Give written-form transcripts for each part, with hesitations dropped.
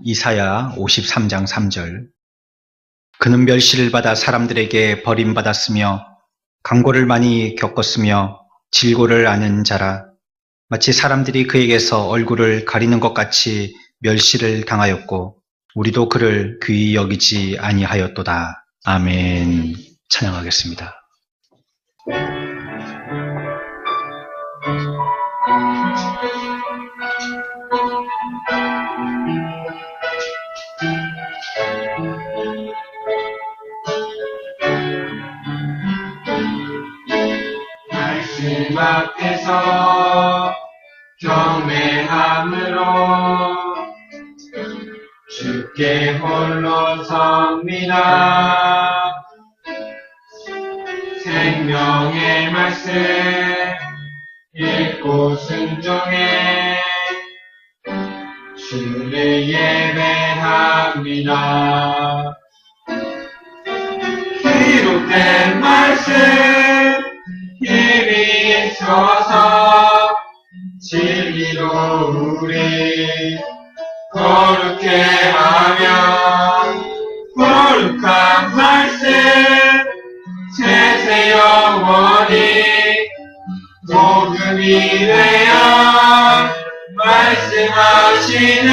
이사야 53장 3절. 그는 멸시를 받아 사람들에게 버림받았으며 강고를 많이 겪었으며 질고를 아는 자라. 마치 사람들이 그에게서 얼굴을 가리는 것 같이 멸시를 당하였고 우리도 그를 귀히 여기지 아니하였도다. 아멘. 찬양하겠습니다. 말씀 앞에서 경외함으로 주께 홀로 섭니다. 생명의 말씀 읽고 순종해 주를 예배합니다. 기록된 말씀 힘이 있어서 진리로 우리 거룩해 하며 거룩한 말씀 세세 영원히 복음이 되어 말씀하시네.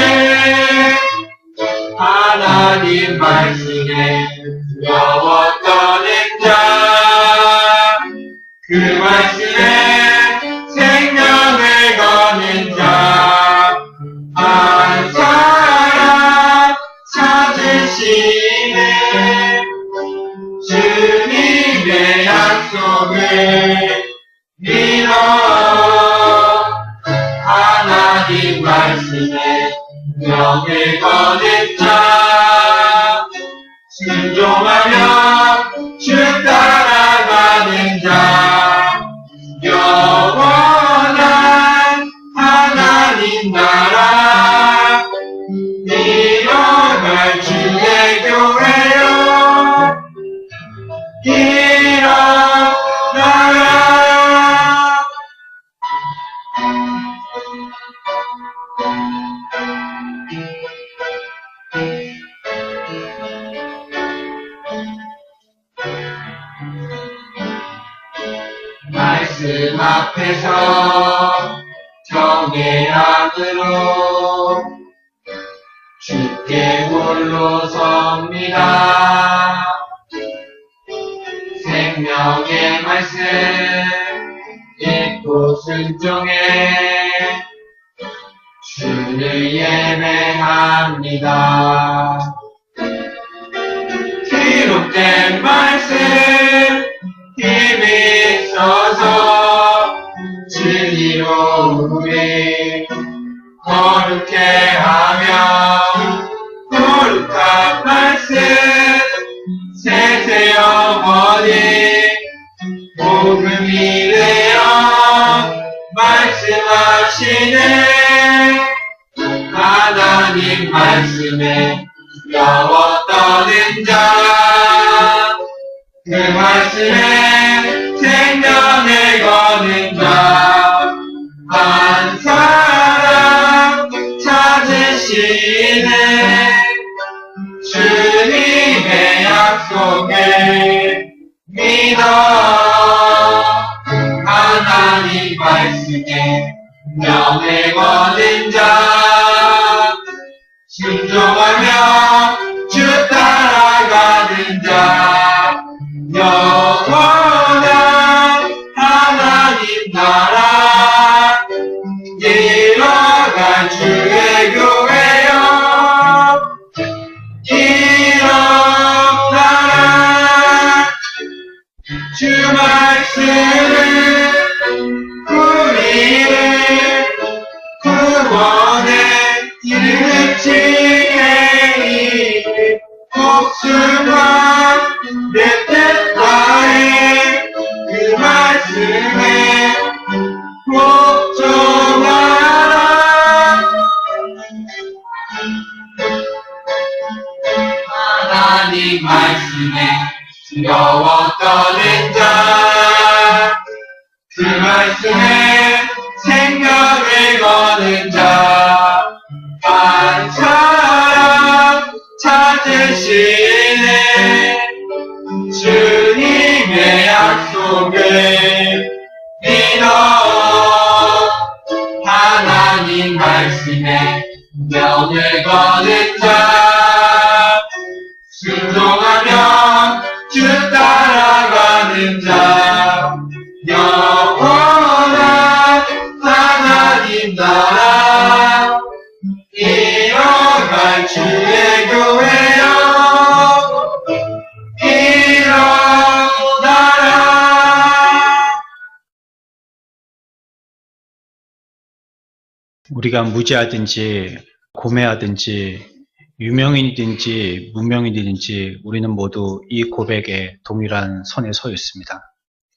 하나님 말씀에 두려워 떠는 자, 그 말씀에 생명을 거는 자, 한 사람 찾으시네. 주님의 약속을 믿어 하나님 말씀에 명을 거는 자, 순종하며 주 따라가는 자, 영원한 하나님 나라 일어날 주의 교회여 일어나라. 말씀 앞에서 경외함으로 주께 홀로 섭니다. 생명의 말씀 읽고 순종해 주를 예배합니다. 기록된 말씀 힘이 있어서 진리로 우리 거룩해 하며 거룩한 말씀 세세 영원히 복음이 되어 말씀하시네. 하나님 말씀에 두려워 떠는 자, 그 말씀에 생명을 거는 자, 한 사람 찾으시네. 주님의 약속을 믿어 하나님 말씀에 명을 거는 자, 순종하며 주 따라가는 자, 영원한 하나님 나라 일어날 주의 교회여 일어나라. 주 말씀은 우리를 구원의 일치에 복수와 내 뜻하에 그 말씀에 복종하라. 하나님 말씀에 두려워 떠는 자, 그 말씀에 생명을 거는 자, 한 사람 말씀에 명을 거는 자 순종하며 주 따라가는 자 영원한 하나님 나라 이뤄갈 주의 교회여 일어나라. 우리가 무지하든지 고매하든지 유명인이든지 무명인이든지 우리는 모두 이 고백에 동일한 선에 서 있습니다.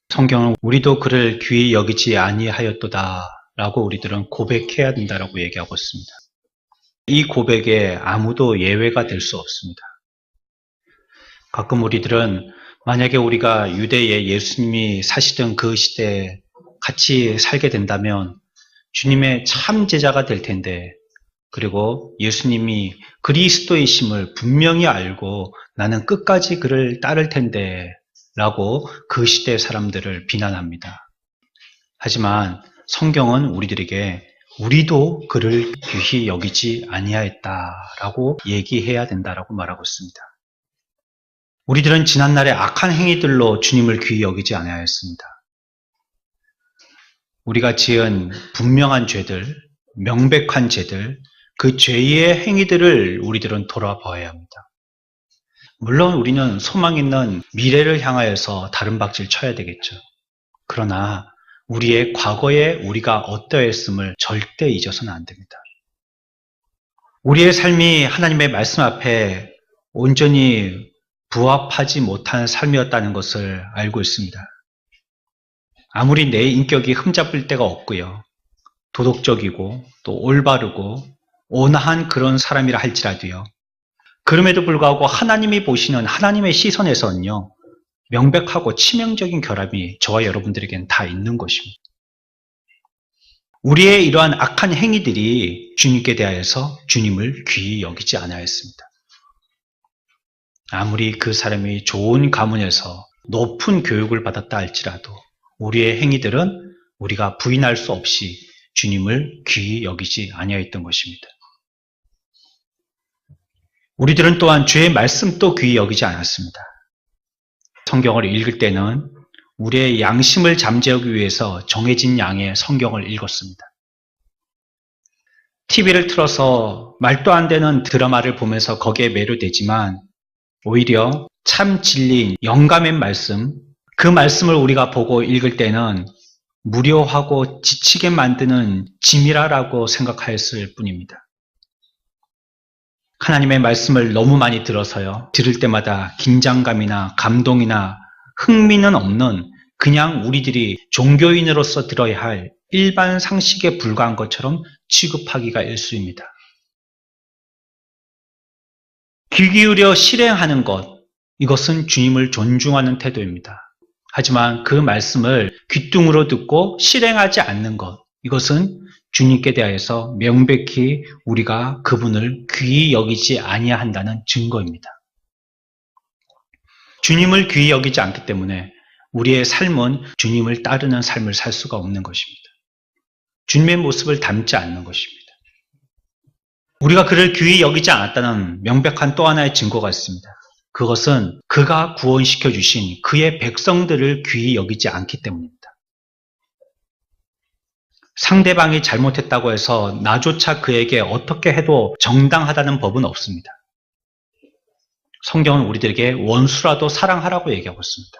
성경은 우리도 그를 귀히 여기지 아니하였도다 라고 우리들은 고백해야 된다라고 얘기하고 있습니다. 이 고백에 아무도 예외가 될 수 없습니다. 가끔 우리들은 만약에 우리가 유대에 예수님이 사시던 그 시대에 같이 살게 된다면 주님의 참 제자가 될 텐데, 그리고 예수님이 그리스도이심을 분명히 알고 나는 끝까지 그를 따를 텐데 라고 그 시대 사람들을 비난합니다. 하지만 성경은 우리들에게 우리도 그를 귀히 여기지 아니하였다라고 얘기해야 된다라고 말하고 있습니다. 우리들은 지난날의 악한 행위들로 주님을 귀히 여기지 아니하였습니다. 우리가 지은 분명한 죄들, 명백한 죄들, 그 죄의 행위들을 우리들은 돌아봐야 합니다. 물론 우리는 소망 있는 미래를 향하여서 다른 박질 쳐야 되겠죠. 그러나 우리의 과거에 우리가 어떠했음을 절대 잊어서는 안 됩니다. 우리의 삶이 하나님의 말씀 앞에 온전히 부합하지 못한 삶이었다는 것을 알고 있습니다. 아무리 내 인격이 흠잡을 데가 없고요. 도덕적이고 또 올바르고 온화한 그런 사람이라 할지라도요. 그럼에도 불구하고 하나님이 보시는 하나님의 시선에서는요. 명백하고 치명적인 결함이 저와 여러분들에게는 다 있는 것입니다. 우리의 이러한 악한 행위들이 주님께 대하여서 주님을 귀히 여기지 않아했습니다. 아무리 그 사람이 좋은 가문에서 높은 교육을 받았다 할지라도 우리의 행위들은 우리가 부인할 수 없이 주님을 귀히 여기지 아니하였던 것입니다. 우리들은 또한 주의 말씀도 귀히 여기지 않았습니다. 성경을 읽을 때는 우리의 양심을 잠재우기 위해서 정해진 양의 성경을 읽었습니다. TV를 틀어서 말도 안 되는 드라마를 보면서 거기에 매료되지만 오히려 참 진리인 영감의 말씀, 그 말씀을 우리가 보고 읽을 때는 무료하고 지치게 만드는 짐이라고 생각하였을 뿐입니다. 하나님의 말씀을 너무 많이 들어서요. 들을 때마다 긴장감이나 감동이나 흥미는 없는 그냥 우리들이 종교인으로서 들어야 할 일반 상식에 불과한 것처럼 취급하기가 일쑤입니다. 귀 기울여 실행하는 것, 이것은 주님을 존중하는 태도입니다. 하지만 그 말씀을 귓등으로 듣고 실행하지 않는 것, 이것은 주님께 대하여서 명백히 우리가 그분을 귀히 여기지 아니한다는 증거입니다. 주님을 귀히 여기지 않기 때문에 우리의 삶은 주님을 따르는 삶을 살 수가 없는 것입니다. 주님의 모습을 닮지 않는 것입니다. 우리가 그를 귀히 여기지 않았다는 명백한 또 하나의 증거가 있습니다. 그것은 그가 구원시켜 주신 그의 백성들을 귀히 여기지 않기 때문입니다. 상대방이 잘못했다고 해서 나조차 그에게 어떻게 해도 정당하다는 법은 없습니다. 성경은 우리들에게 원수라도 사랑하라고 얘기하고 있습니다.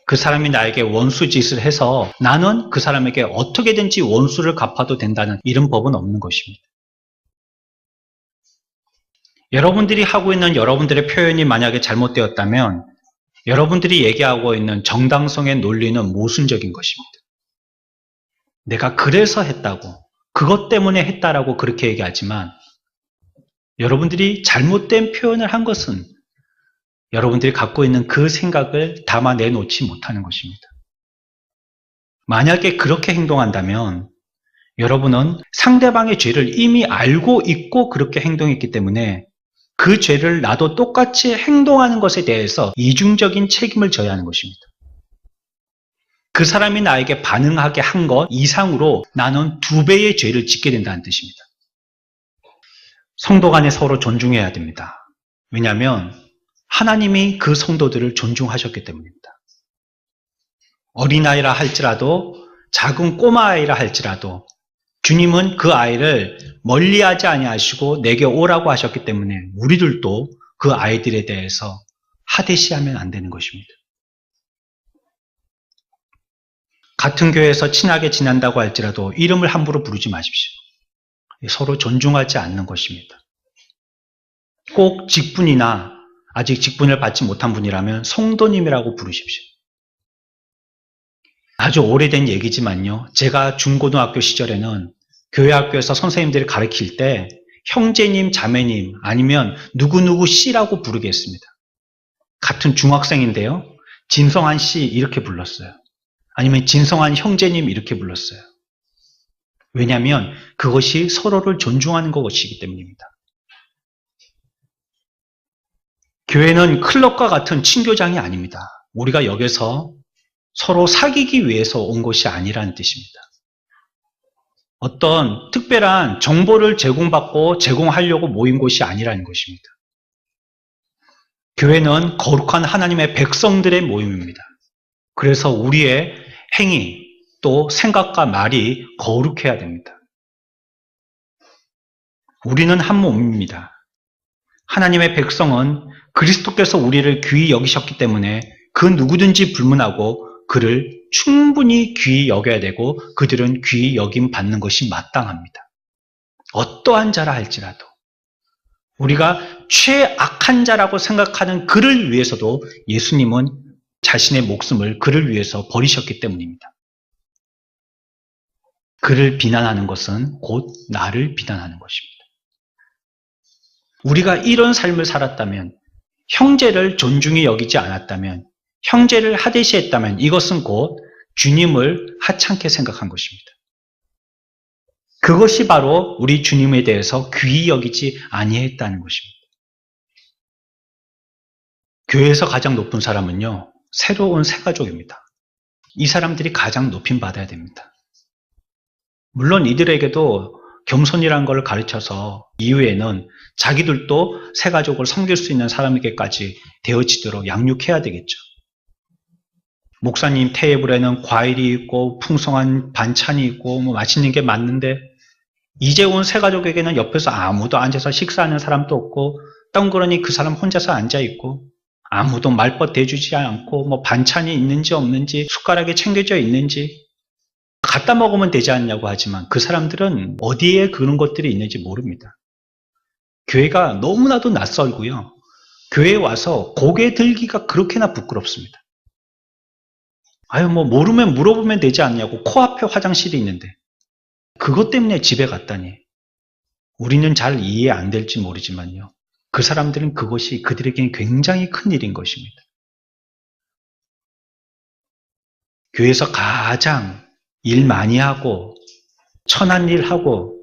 그 사람이 나에게 원수 짓을 해서 나는 그 사람에게 어떻게든지 원수를 갚아도 된다는 이런 법은 없는 것입니다. 여러분들이 하고 있는 여러분들의 표현이 만약에 잘못되었다면 여러분들이 얘기하고 있는 정당성의 논리는 모순적인 것입니다. 내가 그래서 했다고, 그것 때문에 했다라고 그렇게 얘기하지만 여러분들이 잘못된 표현을 한 것은 여러분들이 갖고 있는 그 생각을 담아내놓지 못하는 것입니다. 만약에 그렇게 행동한다면 여러분은 상대방의 죄를 이미 알고 있고 그렇게 행동했기 때문에 그 죄를 나도 똑같이 행동하는 것에 대해서 이중적인 책임을 져야 하는 것입니다. 그 사람이 나에게 반응하게 한 것 이상으로 나는 2배의 죄를 짓게 된다는 뜻입니다. 성도 간에 서로 존중해야 됩니다. 왜냐하면 하나님이 그 성도들을 존중하셨기 때문입니다. 어린아이라 할지라도 작은 꼬마아이라 할지라도 주님은 그 아이를 멀리하지 아니하시고 내게 오라고 하셨기 때문에 우리들도 그 아이들에 대해서 하대시하면 안 되는 것입니다. 같은 교회에서 친하게 지낸다고 할지라도 이름을 함부로 부르지 마십시오. 서로 존중하지 않는 것입니다. 꼭 직분이나 아직 직분을 받지 못한 분이라면 성도님이라고 부르십시오. 아주 오래된 얘기지만요. 제가 중고등학교 시절에는 교회 학교에서 선생님들이 가르칠 때 형제님, 자매님 아니면 누구누구 씨라고 부르게 했습니다. 같은 중학생인데요. 진성한 씨 이렇게 불렀어요. 아니면 진성한 형제님 이렇게 불렀어요. 왜냐하면 그것이 서로를 존중하는 것이기 때문입니다. 교회는 클럽과 같은 친교장이 아닙니다. 우리가 여기서 서로 사귀기 위해서 온 것이 아니라는 뜻입니다. 어떤 특별한 정보를 제공받고 제공하려고 모인 곳이 아니라는 것입니다. 교회는 거룩한 하나님의 백성들의 모임입니다. 그래서 우리의 행위 또 생각과 말이 거룩해야 됩니다. 우리는 한 몸입니다. 하나님의 백성은 그리스도께서 우리를 귀히 여기셨기 때문에 그 누구든지 불문하고 그를 충분히 귀히 여겨야 되고 그들은 귀히 여김 받는 것이 마땅합니다. 어떠한 자라 할지라도 우리가 최악한 자라고 생각하는 그를 위해서도 예수님은 자신의 목숨을 그를 위해서 버리셨기 때문입니다. 그를 비난하는 것은 곧 나를 비난하는 것입니다. 우리가 이런 삶을 살았다면, 형제를 존중히 여기지 않았다면, 형제를 하대시했다면 이것은 곧 주님을 하찮게 생각한 것입니다. 그것이 바로 우리 주님에 대해서 귀히 여기지 아니했다는 것입니다. 교회에서 가장 높은 사람은요, 새로 온 새가족입니다. 이 사람들이 가장 높임 받아야 됩니다. 물론 이들에게도 겸손이라는 걸 가르쳐서 이후에는 자기들도 새가족을 섬길 수 있는 사람에게까지 되어지도록 양육해야 되겠죠. 목사님 테이블에는 과일이 있고 풍성한 반찬이 있고 맛있는 게 많은데 이제 온 새가족에게는 옆에서 아무도 앉아서 식사하는 사람도 없고 덩그러니 그 사람 혼자서 앉아있고 아무도 말벗 대주지 않고 반찬이 있는지 없는지 숟가락에 챙겨져 있는지 갖다 먹으면 되지 않냐고 하지만 그 사람들은 어디에 그런 것들이 있는지 모릅니다. 교회가 너무나도 낯설고요. 교회에 와서 고개 들기가 그렇게나 부끄럽습니다. 모르면 물어보면 되지 않냐고 코앞에 화장실이 있는데 그것 때문에 집에 갔다니. 우리는 잘 이해 안 될지 모르지만요. 그 사람들은 그것이 그들에게는 굉장히 큰 일인 것입니다. 교회에서 가장 일 많이 하고 천한 일 하고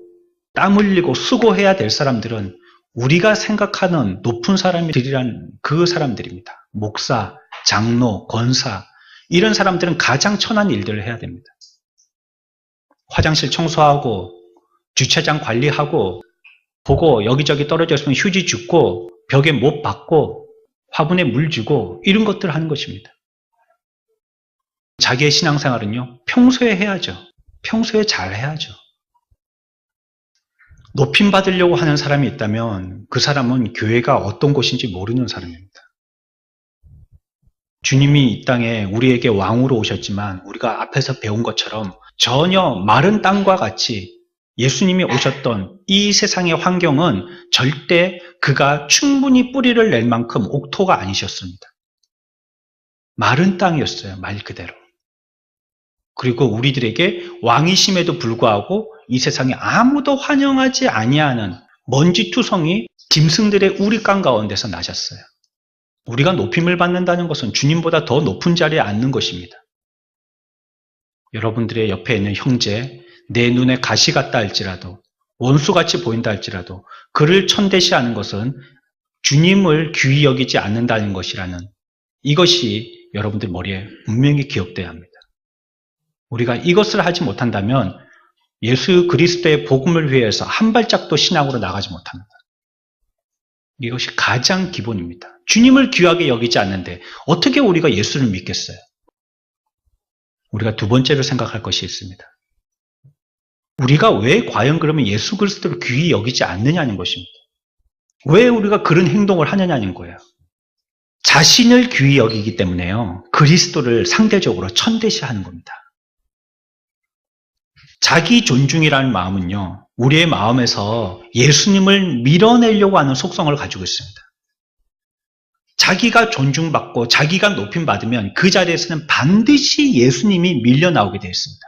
땀 흘리고 수고해야 될 사람들은 우리가 생각하는 높은 사람들이란 그 사람들입니다. 목사, 장로, 권사 이런 사람들은 가장 천한 일들을 해야 됩니다. 화장실 청소하고 주차장 관리하고 보고 여기저기 떨어져 있으면 휴지 줍고 벽에 못 박고 화분에 물 주고 이런 것들을 하는 것입니다. 자기의 신앙생활은요, 평소에 해야죠. 평소에 잘 해야죠. 높임 받으려고 하는 사람이 있다면 그 사람은 교회가 어떤 곳인지 모르는 사람입니다. 주님이 이 땅에 우리에게 왕으로 오셨지만 우리가 앞에서 배운 것처럼 전혀 마른 땅과 같이 예수님이 오셨던 이 세상의 환경은 절대 그가 충분히 뿌리를 낼 만큼 옥토가 아니셨습니다. 마른 땅이었어요. 말 그대로. 그리고 우리들에게 왕이심에도 불구하고 이 세상에 아무도 환영하지 아니하는 먼지투성이 짐승들의 우리깡 가운데서 나셨어요. 우리가 높임을 받는다는 것은 주님보다 더 높은 자리에 앉는 것입니다. 여러분들의 옆에 있는 형제, 내 눈에 가시 같다 할지라도 원수같이 보인다 할지라도 그를 천대시하는 것은 주님을 귀히 여기지 않는다는 것이라는 이것이 여러분들 머리에 분명히 기억돼야 합니다. 우리가 이것을 하지 못한다면 예수 그리스도의 복음을 위해서 한 발짝도 신앙으로 나가지 못합니다. 이것이 가장 기본입니다. 주님을 귀하게 여기지 않는데 어떻게 우리가 예수를 믿겠어요? 우리가 두 번째로 생각할 것이 있습니다. 우리가 왜 과연 그러면 예수 그리스도를 귀히 여기지 않느냐는 것입니다. 왜 우리가 그런 행동을 하느냐는 거예요. 자신을 귀히 여기기 때문에요. 그리스도를 상대적으로 천대시하는 겁니다. 자기 존중이라는 마음은요, 우리의 마음에서 예수님을 밀어내려고 하는 속성을 가지고 있습니다. 자기가 존중받고 자기가 높임받으면 그 자리에서는 반드시 예수님이 밀려나오게 되어 있습니다.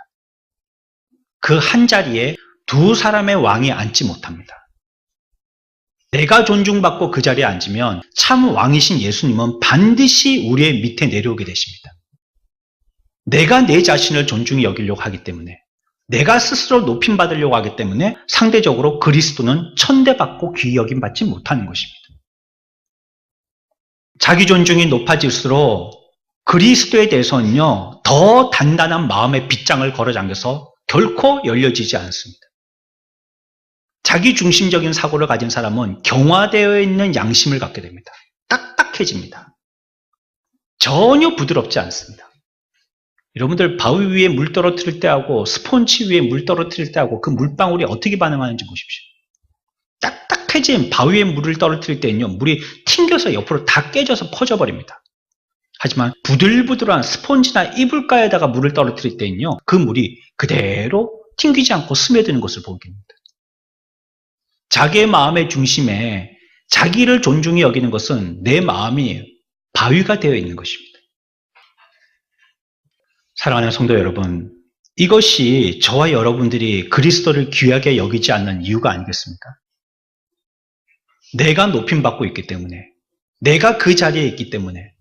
그 한 자리에 두 사람의 왕이 앉지 못합니다. 내가 존중받고 그 자리에 앉으면 참 왕이신 예수님은 반드시 우리의 밑에 내려오게 되십니다. 내가 내 자신을 존중히 여기려고 하기 때문에, 내가 스스로 높임받으려고 하기 때문에 상대적으로 그리스도는 천대받고 귀히 여김받지 못하는 것입니다. 자기 존중이 높아질수록 그리스도에 대해서는요, 더 단단한 마음의 빗장을 걸어 잠겨서 결코 열려지지 않습니다. 자기 중심적인 사고를 가진 사람은 경화되어 있는 양심을 갖게 됩니다. 딱딱해집니다. 전혀 부드럽지 않습니다. 여러분들 바위 위에 물 떨어뜨릴 때하고 스폰지 위에 물 떨어뜨릴 때하고 그 물방울이 어떻게 반응하는지 보십시오. 딱딱해진 바위에 물을 떨어뜨릴 때는요, 물이 튕겨서 옆으로 다 깨져서 퍼져버립니다. 하지만 부들부들한 스폰지나 이불가에다가 물을 떨어뜨릴 때는요, 그 물이 그대로 튕기지 않고 스며드는 것을 보게 됩니다. 자기의 마음의 중심에 자기를 존중히 여기는 것은 내 마음이 바위가 되어 있는 것입니다. 사랑하는 성도 여러분, 이것이 저와 여러분들이 그리스도를 귀하게 여기지 않는 이유가 아니겠습니까? 내가 높임받고 있기 때문에, 내가 그 자리에 있기 때문에,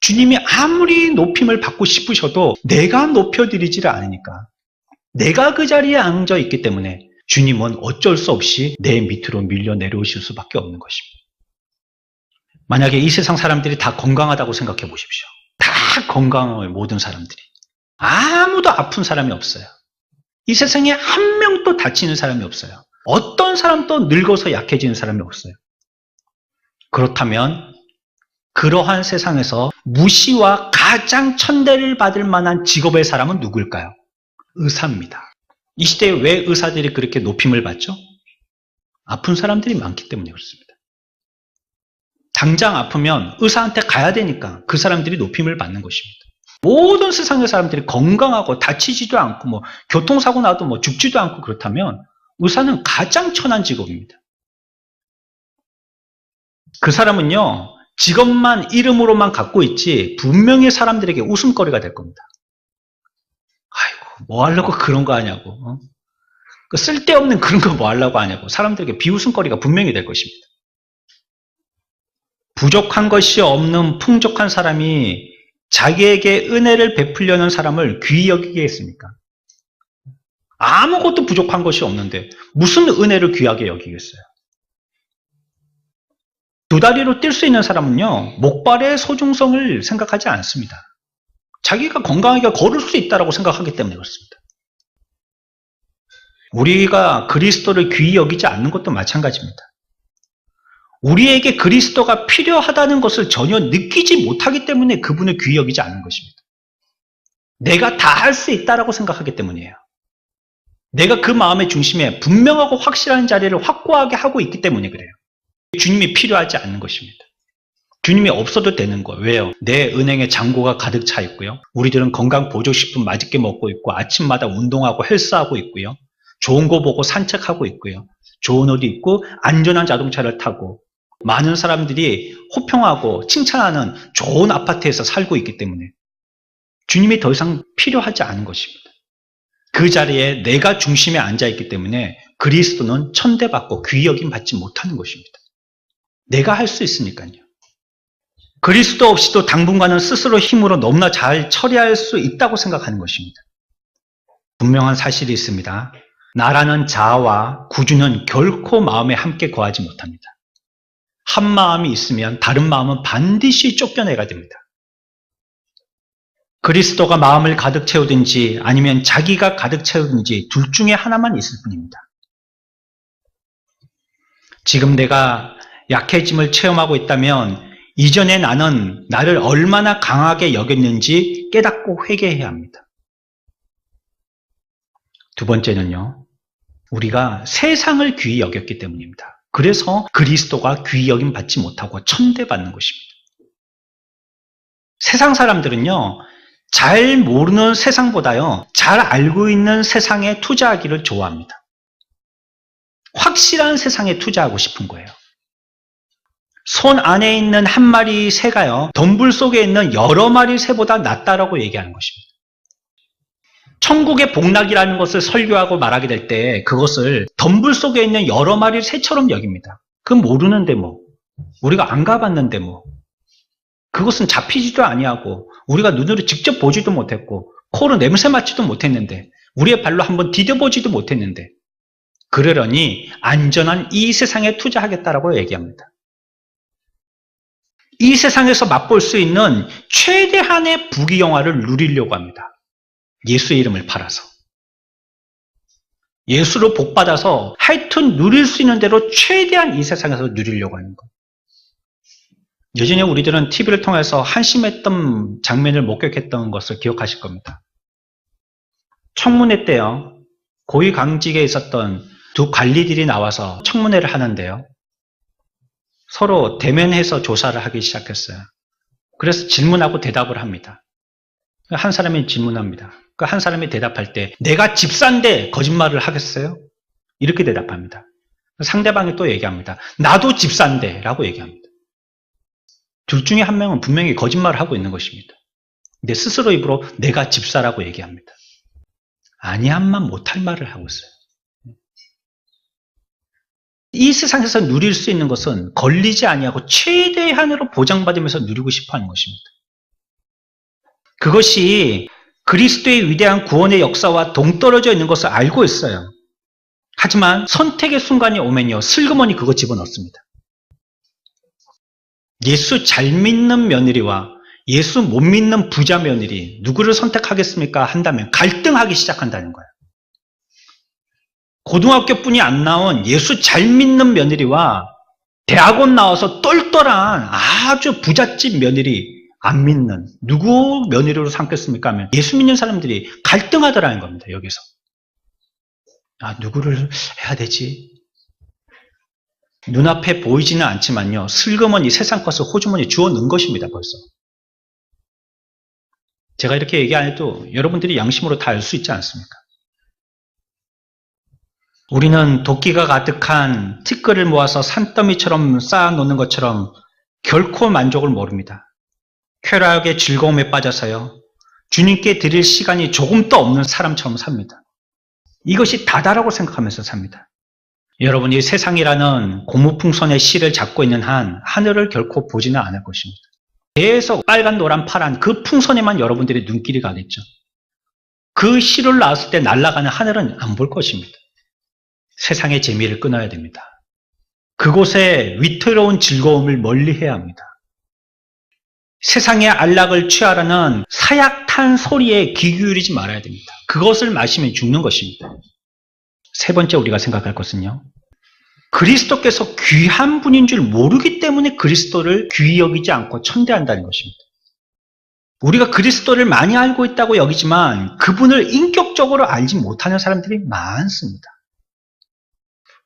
주님이 아무리 높임을 받고 싶으셔도 내가 높여드리지를 않으니까, 내가 그 자리에 앉아 있기 때문에 주님은 어쩔 수 없이 내 밑으로 밀려 내려오실 수밖에 없는 것입니다. 만약에 이 세상 사람들이 다 건강하다고 생각해 보십시오. 다 건강해요, 모든 사람들이. 아무도 아픈 사람이 없어요. 이 세상에 한 명도 다치는 사람이 없어요. 어떤 사람도 늙어서 약해지는 사람이 없어요. 그렇다면 그러한 세상에서 무시와 가장 천대를 받을 만한 직업의 사람은 누구일까요? 의사입니다. 이 시대에 왜 의사들이 그렇게 높임을 받죠? 아픈 사람들이 많기 때문에 그렇습니다. 당장 아프면 의사한테 가야 되니까 그 사람들이 높임을 받는 것입니다. 모든 세상의 사람들이 건강하고 다치지도 않고 교통사고 나도 죽지도 않고 그렇다면 의사는 가장 천한 직업입니다. 그 사람은요, 직업만 이름으로만 갖고 있지 분명히 사람들에게 웃음거리가 될 겁니다. 아이고, 뭐 하려고 그런 거 하냐고. 그 쓸데없는 그런 거 뭐 하려고 하냐고. 사람들에게 비웃음거리가 분명히 될 것입니다. 부족한 것이 없는 풍족한 사람이 자기에게 은혜를 베풀려는 사람을 귀히 여기겠습니까? 아무것도 부족한 것이 없는데 무슨 은혜를 귀하게 여기겠어요? 두 다리로 뛸 수 있는 사람은요, 목발의 소중성을 생각하지 않습니다. 자기가 건강하게 걸을 수 있다고 생각하기 때문에 그렇습니다. 우리가 그리스도를 귀히 여기지 않는 것도 마찬가지입니다. 우리에게 그리스도가 필요하다는 것을 전혀 느끼지 못하기 때문에 그분을 귀히 여기지 않는 것입니다. 내가 다 할 수 있다고 생각하기 때문이에요. 내가 그 마음의 중심에 분명하고 확실한 자리를 확고하게 하고 있기 때문에 그래요. 주님이 필요하지 않는 것입니다. 주님이 없어도 되는 거예요. 왜요? 내 은행에 잔고가 가득 차 있고요. 우리들은 건강 보조식품 맛있게 먹고 있고 아침마다 운동하고 헬스하고 있고요. 좋은 거 보고 산책하고 있고요. 좋은 옷 입고 안전한 자동차를 타고 많은 사람들이 호평하고 칭찬하는 좋은 아파트에서 살고 있기 때문에 주님이 더 이상 필요하지 않은 것입니다. 그 자리에 내가 중심에 앉아있기 때문에 그리스도는 천대받고 귀히 여김 받지 못하는 것입니다. 내가 할 수 있으니까요. 그리스도 없이도 당분간은 스스로 힘으로 너무나 잘 처리할 수 있다고 생각하는 것입니다. 분명한 사실이 있습니다. 나라는 자아와 구주는 결코 마음에 함께 거하지 못합니다. 한 마음이 있으면 다른 마음은 반드시 쫓겨내야 됩니다. 그리스도가 마음을 가득 채우든지 아니면 자기가 가득 채우든지 둘 중에 하나만 있을 뿐입니다. 지금 내가 약해짐을 체험하고 있다면 이전에 나는 나를 얼마나 강하게 여겼는지 깨닫고 회개해야 합니다. 두 번째는요, 우리가 세상을 귀히 여겼기 때문입니다. 그래서 그리스도가 귀히 여김 받지 못하고 천대받는 것입니다. 세상 사람들은요, 잘 모르는 세상보다요, 잘 알고 있는 세상에 투자하기를 좋아합니다. 확실한 세상에 투자하고 싶은 거예요. 손 안에 있는 한 마리 새가요, 덤불 속에 있는 여러 마리 새보다 낫다라고 얘기하는 것입니다. 천국의 복락이라는 것을 설교하고 말하게 될 때 그것을 덤불 속에 있는 여러 마리 새처럼 여깁니다. 그건 모르는데 뭐, 우리가 안 가봤는데 뭐, 그것은 잡히지도 아니하고 우리가 눈으로 직접 보지도 못했고 코로 냄새 맡지도 못했는데 우리의 발로 한번 디뎌보지도 못했는데 그러려니 안전한 이 세상에 투자하겠다라고 얘기합니다. 이 세상에서 맛볼 수 있는 최대한의 부귀영화를 누리려고 합니다. 예수의 이름을 팔아서. 예수로 복받아서 하여튼 누릴 수 있는 대로 최대한 이 세상에서 누리려고 하는 것. 예전에 우리들은 TV를 통해서 한심했던 장면을 목격했던 것을 기억하실 겁니다. 청문회 때요, 고위 강직에 있었던 두 관리들이 나와서 청문회를 하는데요. 서로 대면해서 조사를 하기 시작했어요. 그래서 질문하고 대답을 합니다. 한 사람이 질문합니다. 그 한 사람이 대답할 때 내가 집사인데 거짓말을 하겠어요? 이렇게 대답합니다. 상대방이 또 얘기합니다. 나도 집사인데 라고 얘기합니다. 둘 중에 한 명은 분명히 거짓말을 하고 있는 것입니다. 근데 스스로 입으로 내가 집사라고 얘기합니다. 아니함만 못할 말을 하고 있어요. 이 세상에서 누릴 수 있는 것은 걸리지 아니하고 최대한으로 보장받으면서 누리고 싶어하는 것입니다. 그것이 그리스도의 위대한 구원의 역사와 동떨어져 있는 것을 알고 있어요. 하지만 선택의 순간이 오면요, 슬그머니 그거 집어넣습니다. 예수 잘 믿는 며느리와 예수 못 믿는 부자 며느리 누구를 선택하겠습니까? 한다면 갈등하기 시작한다는 거예요. 고등학교뿐이 안 나온 예수 잘 믿는 며느리와 대학원 나와서 똘똘한 아주 부잣집 며느리 안 믿는 누구 며느리로 삼겠습니까? 하면 예수 믿는 사람들이 갈등하더라는 겁니다. 여기서. 누구를 해야 되지? 눈앞에 보이지는 않지만요, 슬그머니 세상 것을 호주머니에 주워 넣은 것입니다. 벌써. 제가 이렇게 얘기 안 해도 여러분들이 양심으로 다 알 수 있지 않습니까? 우리는 도끼가 가득한 티끌을 모아서 산더미처럼 쌓아놓는 것처럼 결코 만족을 모릅니다. 쾌락의 즐거움에 빠져서요, 주님께 드릴 시간이 조금도 없는 사람처럼 삽니다. 이것이 다다라고 생각하면서 삽니다. 여러분이 세상이라는 고무풍선의 실을 잡고 있는 한 하늘을 결코 보지는 않을 것입니다. 계속 빨간, 노란, 파란 그 풍선에만 여러분들의 눈길이 가겠죠. 그 실을 놨을 때 날아가는 하늘은 안 볼 것입니다. 세상의 재미를 끊어야 됩니다. 그곳에 위태로운 즐거움을 멀리해야 합니다. 세상의 안락을 취하라는 사약탄 소리에 귀 기울이지 말아야 됩니다. 그것을 마시면 죽는 것입니다. 세 번째 우리가 생각할 것은요, 그리스도께서 귀한 분인 줄 모르기 때문에 그리스도를 귀히 여기지 않고 천대한다는 것입니다. 우리가 그리스도를 많이 알고 있다고 여기지만 그분을 인격적으로 알지 못하는 사람들이 많습니다.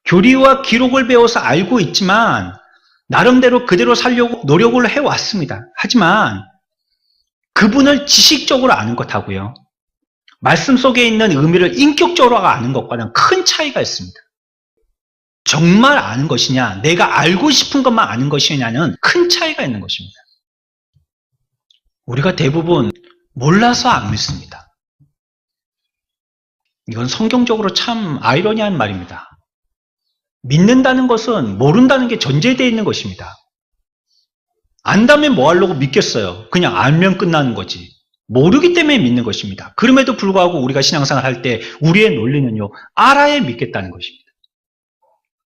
교리와 기록을 배워서 알고 있지만 나름대로 그대로 살려고 노력을 해왔습니다. 하지만 그분을 지식적으로 아는 것하고요, 말씀 속에 있는 의미를 인격적으로 아는 것과는 큰 차이가 있습니다. 정말 아는 것이냐, 내가 알고 싶은 것만 아는 것이냐는 큰 차이가 있는 것입니다. 우리가 대부분 몰라서 안 믿습니다. 이건 성경적으로 참 아이러니한 말입니다. 믿는다는 것은 모른다는 게 전제되어 있는 것입니다. 안다면 뭐 하려고 믿겠어요? 그냥 알면 끝나는 거지. 모르기 때문에 믿는 것입니다. 그럼에도 불구하고 우리가 신앙생활 할 때 우리의 논리는요, 알아야 믿겠다는 것입니다.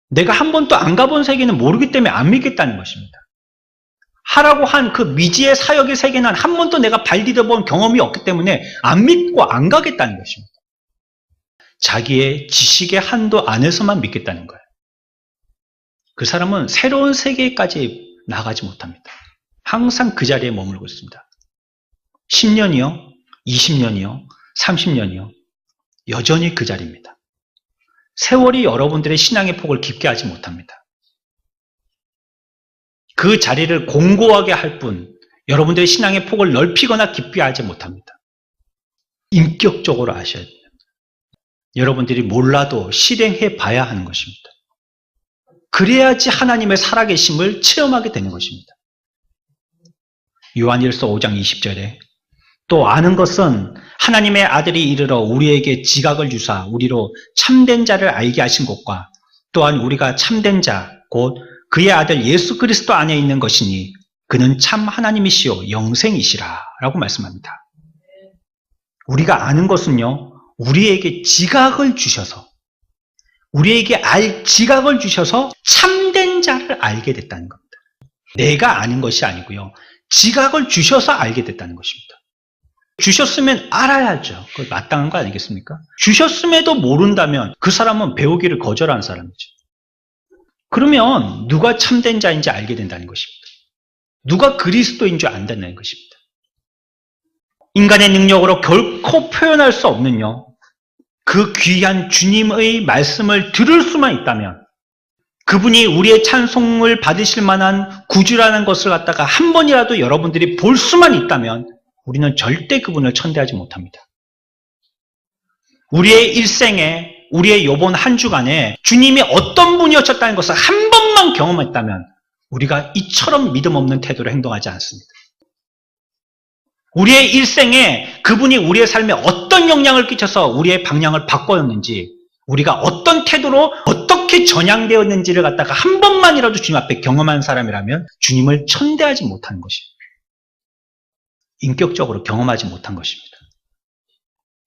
내가 한 번도 안 가본 세계는 모르기 때문에 안 믿겠다는 것입니다. 하라고 한 그 미지의 사역의 세계는 한 번도 내가 발 디뎌본 경험이 없기 때문에 안 믿고 안 가겠다는 것입니다. 자기의 지식의 한도 안에서만 믿겠다는 거예요. 그 사람은 새로운 세계까지 나가지 못합니다. 항상 그 자리에 머물고 있습니다. 10년이요, 20년이요, 30년이요. 여전히 그 자리입니다. 세월이 여러분들의 신앙의 폭을 깊게 하지 못합니다. 그 자리를 공고하게 할 뿐 여러분들의 신앙의 폭을 넓히거나 깊게 하지 못합니다. 인격적으로 아셔야 됩니다. 여러분들이 몰라도 실행해 봐야 하는 것입니다. 그래야지 하나님의 살아계심을 체험하게 되는 것입니다. 요한일서 5장 20절에 또 아는 것은 하나님의 아들이 이르러 우리에게 지각을 주사 우리로 참된 자를 알게 하신 것과 또한 우리가 참된 자 곧 그의 아들 예수 그리스도 안에 있는 것이니 그는 참 하나님이시요 영생이시라 라고 말씀합니다. 우리가 아는 것은요, 우리에게 지각을 주셔서 우리에게 알 지각을 주셔서 참된 자를 알게 됐다는 겁니다. 내가 아는 것이 아니고요, 지각을 주셔서 알게 됐다는 것입니다. 주셨으면 알아야죠. 그거 마땅한 거 아니겠습니까? 주셨음에도 모른다면 그 사람은 배우기를 거절한 사람이죠. 그러면 누가 참된 자인지 알게 된다는 것입니다. 누가 그리스도인 줄 안다는 것입니다. 인간의 능력으로 결코 표현할 수 없는요, 그 귀한 주님의 말씀을 들을 수만 있다면, 그분이 우리의 찬송을 받으실 만한 구주라는 것을 갖다가 한 번이라도 여러분들이 볼 수만 있다면 우리는 절대 그분을 천대하지 못합니다. 우리의 일생에, 우리의 요번 한 주간에 주님이 어떤 분이었다는 것을 한 번만 경험했다면 우리가 이처럼 믿음 없는 태도로 행동하지 않습니다. 우리의 일생에 그분이 우리의 삶에 어떤 영향을 끼쳐서 우리의 방향을 바꿔였는지, 우리가 어떤 태도로 어떻게 전향되었는지를 갖다가 한 번만이라도 주님 앞에 경험한 사람이라면 주님을 천대하지 못하는 것입니다. 인격적으로 경험하지 못한 것입니다.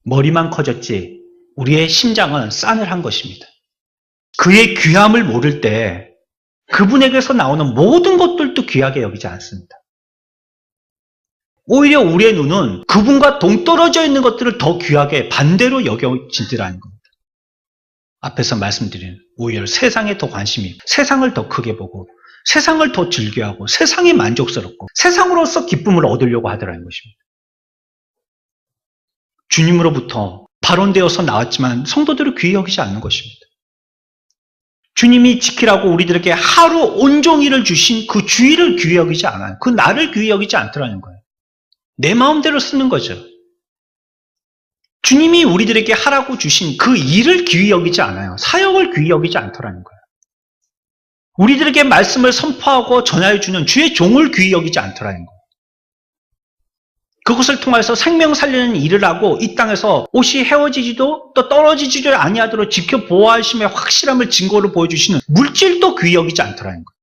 머리만 커졌지 우리의 심장은 싸늘한 것입니다. 그의 귀함을 모를 때 그분에게서 나오는 모든 것들도 귀하게 여기지 않습니다. 오히려 우리의 눈은 그분과 동떨어져 있는 것들을 더 귀하게 반대로 여겨지더라는 겁니다. 앞에서 말씀드린 오히려 세상에 더 관심이 있고 세상을 더 크게 보고 세상을 더 즐겨하고 세상이 만족스럽고 세상으로서 기쁨을 얻으려고 하더라는 것입니다. 주님으로부터 발원되어서 나왔지만 성도들을 귀히 여기지 않는 것입니다. 주님이 지키라고 우리들에게 하루 온종일을 주신 그 주일을 귀히 여기지 않아요. 그 날을 귀히 여기지 않더라는 거예요. 내 마음대로 쓰는 거죠. 주님이 우리들에게 하라고 주신 그 일을 귀히 여기지 않아요. 사역을 귀히 여기지 않더라는 거예요. 우리들에게 말씀을 선포하고 전하여주는 주의 종을 귀히 여기지 않더라는 거예요. 그것을 통해서 생명 살리는 일을 하고 이 땅에서 옷이 헤어지지도 또 떨어지지도 아니하도록 지켜보호하심의 확실함을 증거로 보여주시는 물질도 귀히 여기지 않더라는 거예요.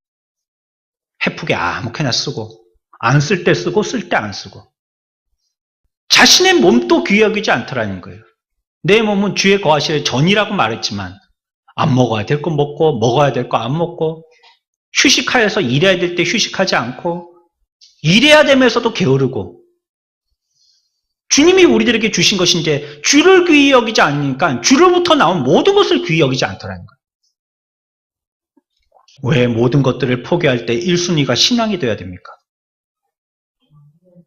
해프게 아무렇게나 쓰고 안 쓸 때 쓰고 쓸 때 안 쓰고 자신의 몸도 귀히 여기지 않더라는 거예요. 내 몸은 주의 거하실의 전이라고 말했지만 안 먹어야 될 거 먹고 먹어야 될 거 안 먹고 휴식하여서 일해야 될 때 휴식하지 않고 일해야 되면서도 게으르고 주님이 우리들에게 주신 것이 이제 주를 귀히 여기지 않으니까 주로부터 나온 모든 것을 귀히 여기지 않더라는 거예요. 왜 모든 것들을 포기할 때 1순위가 신앙이 되어야 됩니까?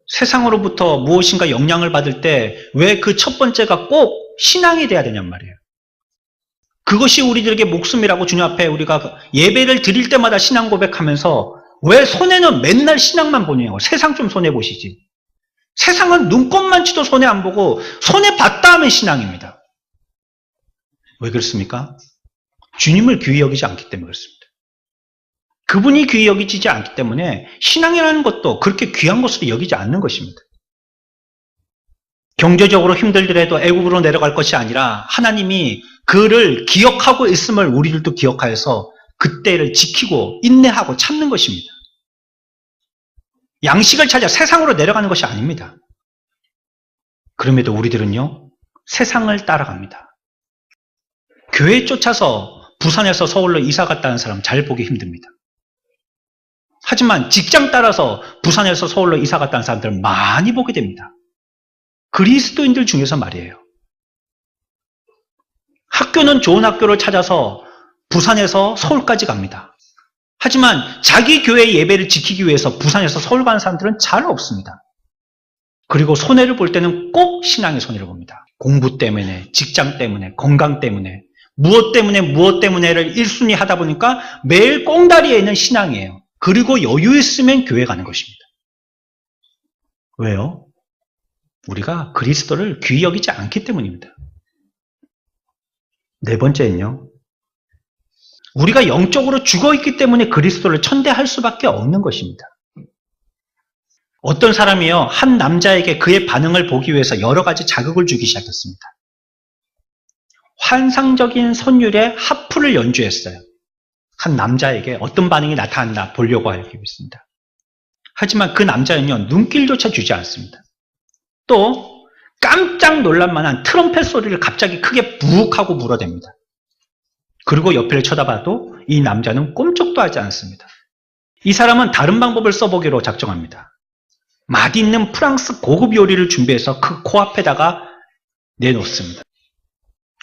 세상으로부터 무엇인가 영향을 받을 때 왜 그 첫 번째가 꼭 신앙이 돼야 되냔 말이에요. 그것이 우리들에게 목숨이라고 주님 앞에 우리가 예배를 드릴 때마다 신앙 고백하면서 왜 손해는 맨날 신앙만 보냐고. 세상 좀 손해보시지. 세상은 눈꼽만 치도 손해 안 보고 손해 봤다 하면 신앙입니다. 왜 그렇습니까? 주님을 귀히 여기지 않기 때문에 그렇습니다. 그분이 귀히 여기지지 않기 때문에 신앙이라는 것도 그렇게 귀한 것으로 여기지 않는 것입니다. 경제적으로 힘들더라도 애굽으로 내려갈 것이 아니라 하나님이 그를 기억하고 있음을 우리들도 기억하여서 그때를 지키고 인내하고 참는 것입니다. 양식을 찾아 세상으로 내려가는 것이 아닙니다. 그럼에도 우리들은요, 세상을 따라갑니다. 교회 쫓아서 부산에서 서울로 이사 갔다는 사람 잘 보기 힘듭니다. 하지만 직장 따라서 부산에서 서울로 이사 갔다는 사람들 많이 보게 됩니다. 그리스도인들 중에서 말이에요. 학교는 좋은 학교를 찾아서 부산에서 서울까지 갑니다. 하지만 자기 교회 예배를 지키기 위해서 부산에서 서울 가는 사람들은 잘 없습니다. 그리고 손해를 볼 때는 꼭 신앙의 손해를 봅니다. 공부 때문에, 직장 때문에, 건강 때문에, 무엇 때문에를 1순위 하다 보니까 매일 꽁다리에 있는 신앙이에요. 그리고 여유 있으면 교회 가는 것입니다. 왜요? 우리가 그리스도를 귀히 여기지 않기 때문입니다. 네 번째는요. 우리가 영적으로 죽어있기 때문에 그리스도를 천대할 수밖에 없는 것입니다. 어떤 사람이요, 한 남자에게 그의 반응을 보기 위해서 여러 가지 자극을 주기 시작했습니다. 환상적인 선율의 하프를 연주했어요. 한 남자에게 어떤 반응이 나타난다 보려고 하고 있습니다. 하지만 그 남자는요, 눈길조차 주지 않습니다. 또 깜짝 놀랄 만한 트럼펫 소리를 갑자기 크게 부욱하고 불어댑니다. 그리고 옆을 쳐다봐도 이 남자는 꼼짝도 하지 않습니다. 이 사람은 다른 방법을 써보기로 작정합니다. 맛있는 프랑스 고급 요리를 준비해서 그 코앞에다가 내놓습니다.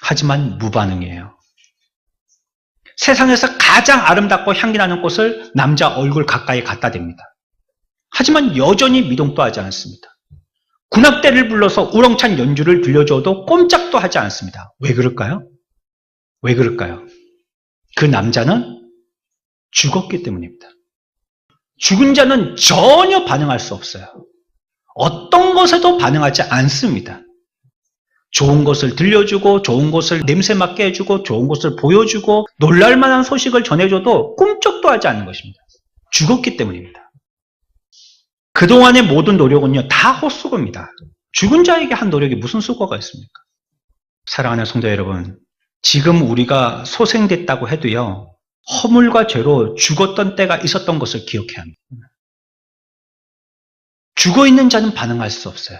하지만 무반응이에요. 세상에서 가장 아름답고 향기나는 꽃을 남자 얼굴 가까이 갖다 댑니다. 하지만 여전히 미동도 하지 않습니다. 군악대를 불러서 우렁찬 연주를 들려줘도 꼼짝도 하지 않습니다. 왜 그럴까요? 왜 그럴까요? 그 남자는 죽었기 때문입니다. 죽은 자는 전혀 반응할 수 없어요. 어떤 것에도 반응하지 않습니다. 좋은 것을 들려주고 좋은 것을 냄새 맡게 해주고 좋은 것을 보여주고 놀랄만한 소식을 전해줘도 꿈쩍도 하지 않는 것입니다. 죽었기 때문입니다. 그동안의 모든 노력은요, 다 헛수고입니다. 죽은 자에게 한 노력이 무슨 수고가 있습니까? 사랑하는 성도 여러분, 지금 우리가 소생됐다고 해도요, 허물과 죄로 죽었던 때가 있었던 것을 기억해야 합니다. 죽어있는 자는 반응할 수 없어요.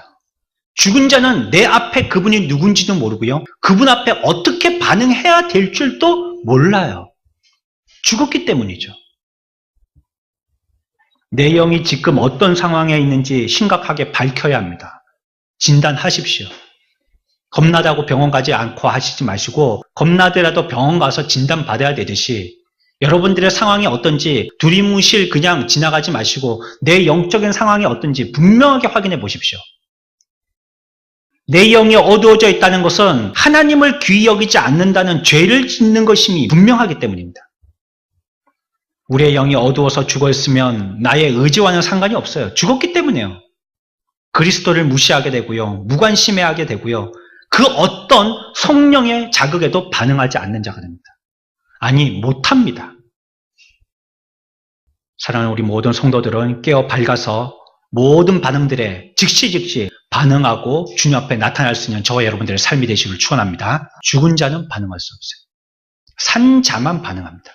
죽은 자는 내 앞에 그분이 누군지도 모르고요, 그분 앞에 어떻게 반응해야 될 줄도 몰라요. 죽었기 때문이죠. 내 영이 지금 어떤 상황에 있는지 심각하게 밝혀야 합니다. 진단하십시오. 겁나다고 병원 가지 않고 하시지 마시고 겁나더라도 병원 가서 진단받아야 되듯이 여러분들의 상황이 어떤지 두리뭉실 그냥 지나가지 마시고 내 영적인 상황이 어떤지 분명하게 확인해 보십시오. 내 영이 어두워져 있다는 것은 하나님을 귀히 여기지 않는다는 죄를 짓는 것임이 분명하기 때문입니다. 우리의 영이 어두워서 죽어있으면 나의 의지와는 상관이 없어요. 죽었기 때문에요. 그리스도를 무시하게 되고요. 무관심해하게 되고요. 그 어떤 성령의 자극에도 반응하지 않는 자가 됩니다. 아니, 못합니다. 사랑하는 우리 모든 성도들은 깨어 밝아서 모든 반응들에 즉시 반응하고 주님 앞에 나타날 수 있는 저와 여러분들의 삶이 되시길 축원합니다. 죽은 자는 반응할 수 없어요. 산 자만 반응합니다.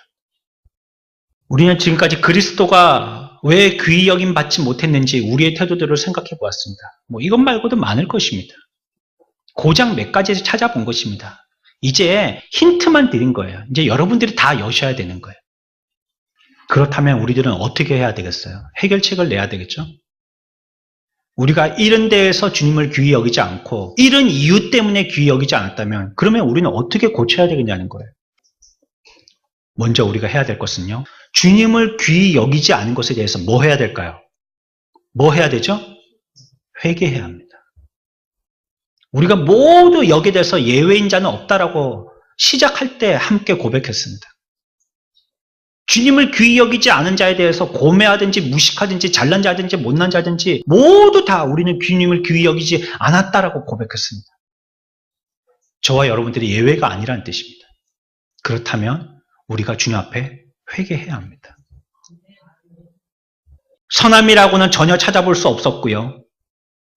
우리는 지금까지 그리스도가 왜 귀히 여김 받지 못했는지 우리의 태도들을 생각해 보았습니다. 이것 말고도 많을 것입니다. 고작 몇 가지에서 찾아본 것입니다. 이제 힌트만 드린 거예요. 이제 여러분들이 다 여셔야 되는 거예요. 그렇다면 우리들은 어떻게 해야 되겠어요? 해결책을 내야 되겠죠? 우리가 이런 데에서 주님을 귀히 여기지 않고 이런 이유 때문에 귀히 여기지 않았다면 그러면 우리는 어떻게 고쳐야 되겠냐는 거예요. 먼저 우리가 해야 될 것은요, 주님을 귀히 여기지 않은 것에 대해서 뭐 해야 될까요? 뭐 해야 되죠? 회개해야 합니다. 우리가 모두 여기에 대해서 예외인 자는 없다라고 시작할 때 함께 고백했습니다. 주님을 귀히 여기지 않은 자에 대해서 고매하든지 무식하든지 잘난 자든지 못난 자든지 모두 다 우리는 주님을 귀히 여기지 않았다라고 고백했습니다. 저와 여러분들이 예외가 아니라는 뜻입니다. 그렇다면 우리가 주님 앞에 회개해야 합니다. 선함이라고는 전혀 찾아볼 수 없었고요.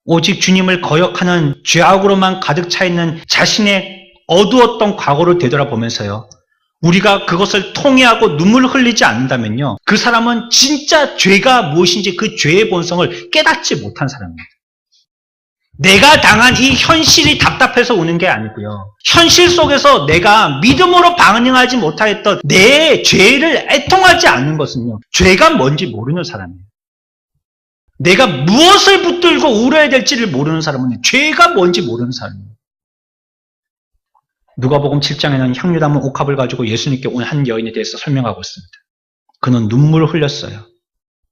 오직 주님을 거역하는 죄악으로만 가득 차 있는 자신의 어두웠던 과거를 되돌아보면서요, 우리가 그것을 통회하고 눈물을 흘리지 않는다면요, 그 사람은 진짜 죄가 무엇인지 그 죄의 본성을 깨닫지 못한 사람입니다. 내가 당한 이 현실이 답답해서 우는 게 아니고요, 현실 속에서 내가 믿음으로 반응하지 못하였던 내 죄를 애통하지 않는 것은요, 죄가 뭔지 모르는 사람이에요. 내가 무엇을 붙들고 울어야 될지를 모르는 사람은 죄가 뭔지 모르는 사람이에요. 누가복음 7장에는 향유담은 옥합을 가지고 예수님께 온 한 여인에 대해서 설명하고 있습니다. 그는 눈물을 흘렸어요.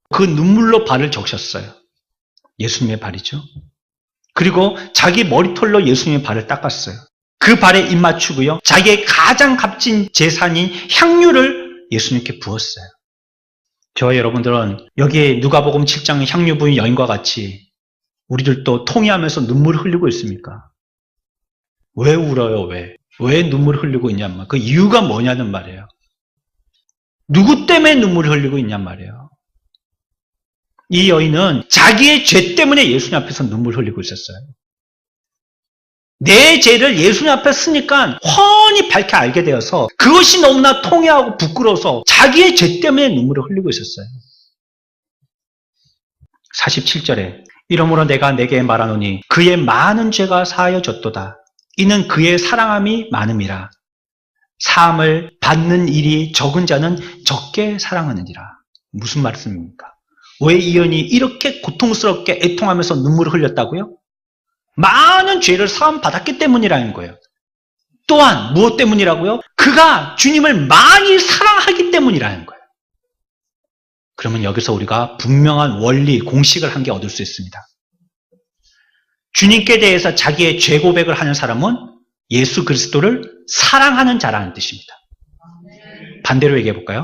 그 눈물로 발을 적셨어요. 예수님의 발이죠. 그리고 자기 머리털로 예수님의 발을 닦았어요. 그 발에 입 맞추고요. 자기의 가장 값진 재산인 향유를 예수님께 부었어요. 저와 여러분들은 여기에 누가복음 7장 향유 부인 여인과 같이 우리들도 통회하면서 눈물을 흘리고 있습니까? 왜 울어요? 왜 눈물을 흘리고 있냔 말이에요. 그 이유가 뭐냐는 말이에요. 누구 때문에 눈물을 흘리고 있냔 말이에요. 이 여인은 자기의 죄 때문에 예수님 앞에서 눈물을 흘리고 있었어요. 내 죄를 예수님 앞에 쓰니까 훤히 밝게 알게 되어서 그것이 너무나 통회하고 부끄러워서 자기의 죄 때문에 눈물을 흘리고 있었어요. 47절에 이러므로 내가 내게 말하노니 그의 많은 죄가 사하여졌도다. 이는 그의 사랑함이 많음이라. 사함을 받는 일이 적은 자는 적게 사랑하느니라. 무슨 말씀입니까? 왜 이 여인이 이렇게 고통스럽게 애통하면서 눈물을 흘렸다고요? 많은 죄를 사함 받았기 때문이라는 거예요. 또한 무엇 때문이라고요? 그가 주님을 많이 사랑하기 때문이라는 거예요. 그러면 여기서 우리가 분명한 원리, 공식을 한 개 얻을 수 있습니다. 주님께 대해서 자기의 죄 고백을 하는 사람은 예수 그리스도를 사랑하는 자라는 뜻입니다. 반대로 얘기해 볼까요?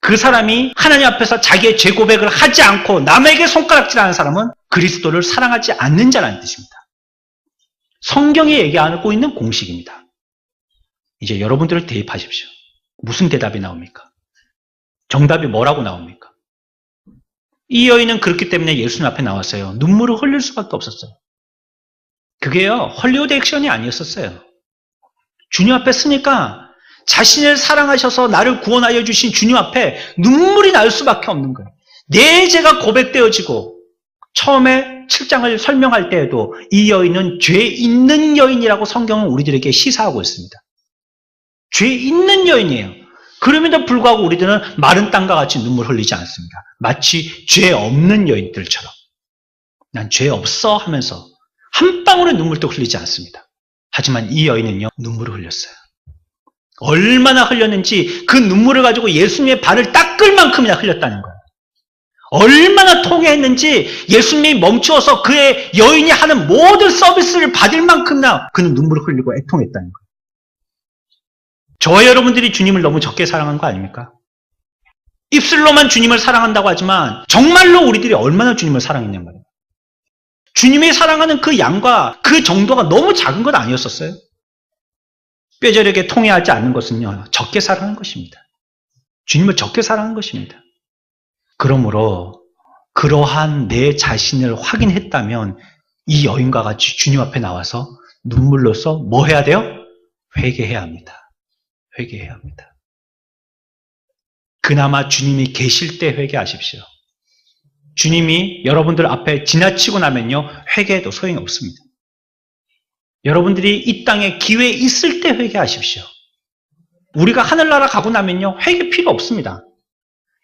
그 사람이 하나님 앞에서 자기의 죄 고백을 하지 않고 남에게 손가락질하는 사람은 그리스도를 사랑하지 않는 자라는 뜻입니다. 성경에 얘기하고 있는 공식입니다. 이제 여러분들을 대입하십시오. 무슨 대답이 나옵니까? 정답이 뭐라고 나옵니까? 이 여인은 그렇기 때문에 예수님 앞에 나왔어요. 눈물을 흘릴 수밖에 없었어요. 그게요, 헐리우드 액션이 아니었었어요. 주님 앞에 쓰니까 자신을 사랑하셔서 나를 구원하여 주신 주님 앞에 눈물이 날 수밖에 없는 거예요. 내 죄가 고백되어지고 처음에 7장을 설명할 때에도 이 여인은 죄 있는 여인이라고 성경은 우리들에게 시사하고 있습니다. 죄 있는 여인이에요. 그럼에도 불구하고 우리들은 마른 땅과 같이 눈물 흘리지 않습니다. 마치 죄 없는 여인들처럼 난 죄 없어 하면서 한 방울의 눈물도 흘리지 않습니다. 하지만 이 여인은요, 눈물을 흘렸어요. 얼마나 흘렸는지 그 눈물을 가지고 예수님의 발을 닦을 만큼이나 흘렸다는 거예요. 얼마나 통회했는지 예수님이 멈추어서 그의 여인이 하는 모든 서비스를 받을 만큼이나 그는 눈물을 흘리고 애통했다는 거예요. 저와 여러분들이 주님을 너무 적게 사랑한 거 아닙니까? 입술로만 주님을 사랑한다고 하지만 정말로 우리들이 얼마나 주님을 사랑했냔 말이에요. 주님이 사랑하는 그 양과 그 정도가 너무 작은 건 아니었었어요. 뼈저리게 통회하지 않는 것은요, 적게 사랑한 것입니다. 주님을 적게 사랑한 것입니다. 그러므로 그러한 내 자신을 확인했다면 이 여인과 같이 주님 앞에 나와서 눈물로써 뭐 해야 돼요? 회개해야 합니다. 회개해야 합니다. 그나마 주님이 계실 때 회개하십시오. 주님이 여러분들 앞에 지나치고 나면요, 회개해도 소용이 없습니다. 여러분들이 이 땅에 기회 있을 때 회개하십시오. 우리가 하늘나라 가고 나면요, 회개 필요 없습니다.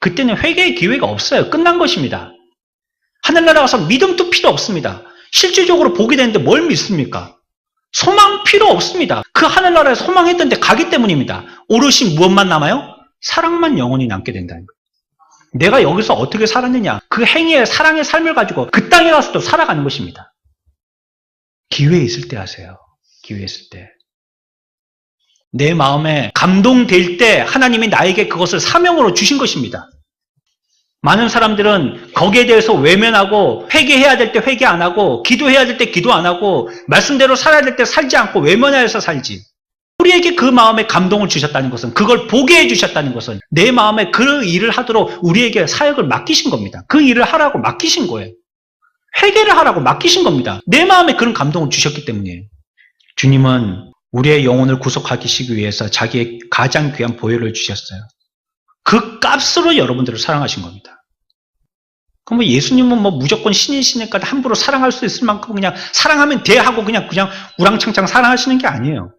그때는 회개의 기회가 없어요. 끝난 것입니다. 하늘나라 가서 믿음도 필요 없습니다. 실질적으로 보게 되는데 뭘 믿습니까? 소망 필요 없습니다. 그 하늘나라에 소망했던 데 가기 때문입니다. 오롯이 무엇만 남아요? 사랑만 영원히 남게 된다는 거예요. 내가 여기서 어떻게 살았느냐, 그 행위의 사랑의 삶을 가지고 그 땅에 가서도 살아가는 것입니다. 기회 있을 때 하세요. 기회 있을 때. 내 마음에 감동될 때 하나님이 나에게 그것을 사명으로 주신 것입니다. 많은 사람들은 거기에 대해서 외면하고 회개해야 될 때 회개 안 하고 기도해야 될 때 기도 안 하고 말씀대로 살아야 될 때 살지 않고 외면하여서 살지. 우리에게 그 마음에 감동을 주셨다는 것은, 그걸 보게 해주셨다는 것은 내 마음에 그 일을 하도록 우리에게 사역을 맡기신 겁니다. 그 일을 하라고 맡기신 거예요. 회개를 하라고 맡기신 겁니다. 내 마음에 그런 감동을 주셨기 때문이에요. 주님은 우리의 영혼을 구속하기 위해서 자기의 가장 귀한 보혈을 주셨어요. 그 값으로 여러분들을 사랑하신 겁니다. 그럼 뭐 예수님은 뭐 무조건 신이시니까 함부로 사랑할 수 있을 만큼 그냥 사랑하면 돼 하고 그냥 우랑창창 사랑하시는 게 아니에요.